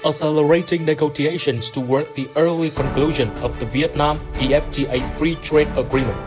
accelerating negotiations toward the early conclusion of the Vietnam EFTA Free Trade Agreement.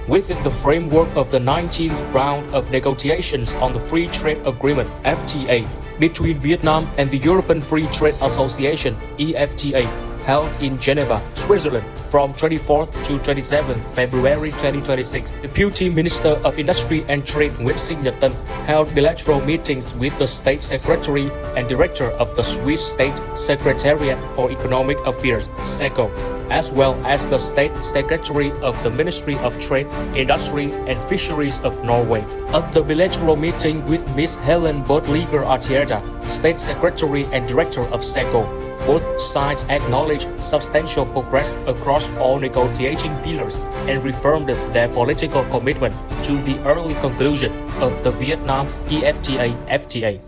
Within the framework of the 19th round of negotiations on the Free Trade Agreement (FTA) between Vietnam and the European Free Trade Association (EFTA), held in Geneva, Switzerland from 24th to 27th February 2026, Deputy Minister of Industry and Trade Nguyen held bilateral meetings with the State Secretary and Director of the Swiss State Secretariat for Economic Affairs (SECO), as well as the State Secretary of the Ministry of Trade, Industry and Fisheries of Norway. At the bilateral meeting with Ms. Helen Bodliger-Artieda, State Secretary and Director of SECO, both sides acknowledged substantial progress across all negotiating pillars and reaffirmed their political commitment to the early conclusion of the Vietnam EFTA FTA.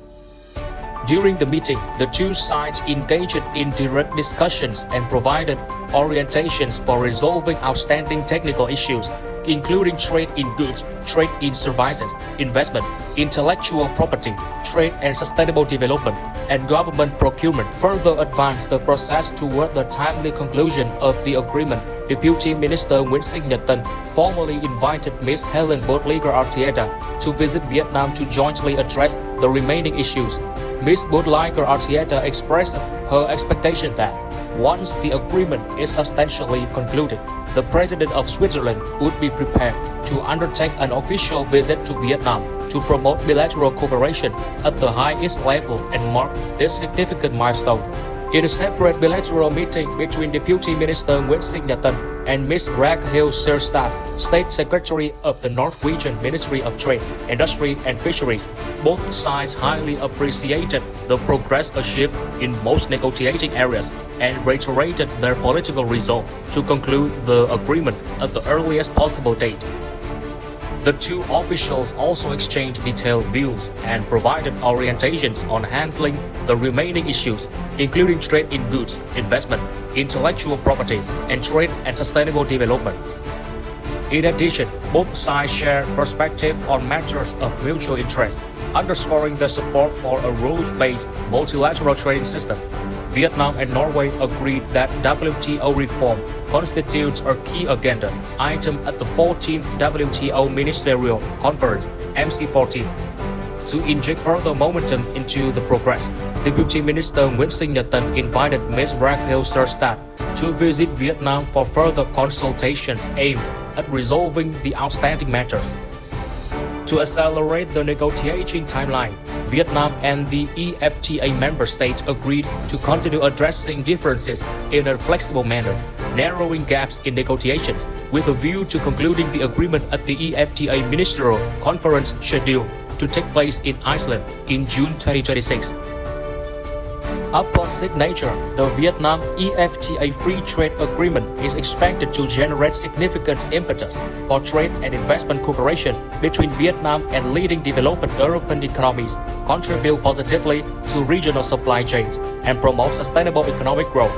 During the meeting, the two sides engaged in direct discussions and provided orientations for resolving outstanding technical issues, including trade in goods, trade in services, investment, intellectual property, trade and sustainable development, and government procurement. Further advance the process toward the timely conclusion of the agreement, Deputy Minister Nguyen formally invited Ms. Helen Bodliger-Artieda to visit Vietnam to jointly address the remaining issues. Ms. Bodliger-Artieda expressed her expectation that once the agreement is substantially concluded, the President of Switzerland would be prepared to undertake an official visit to Vietnam to promote bilateral cooperation at the highest level and mark this significant milestone. In a separate bilateral meeting between Deputy Minister Nguyen and Ms. Raghil Sirstad, State Secretary of the Norwegian Ministry of Trade, Industry and Fisheries, both sides highly appreciated the progress achieved in most negotiating areas and reiterated their political resolve to conclude the agreement at the earliest possible date. The two officials also exchanged detailed views and provided orientations on handling the remaining issues, including trade in goods, investment, intellectual property, and trade and sustainable development. In addition, both sides shared perspectives on matters of mutual interest, underscoring their support for a rules-based multilateral trading system. Vietnam and Norway agreed that WTO reform constitutes a key agenda item at the 14th WTO Ministerial Conference (MC14). To inject further momentum into the progress, Deputy Minister Nguyen invited Ms. Raghil Sirstad to visit Vietnam for further consultations aimed at resolving the outstanding matters. To accelerate the negotiating timeline, Vietnam and the EFTA member states agreed to continue addressing differences in a flexible manner, narrowing gaps in negotiations with a view to concluding the agreement at the EFTA Ministerial Conference scheduled to take place in Iceland in June 2026. Upon signature, the Vietnam EFTA Free Trade Agreement is expected to generate significant impetus for trade and investment cooperation between Vietnam and leading developing European economies, contribute positively to regional supply chains, and promote sustainable economic growth.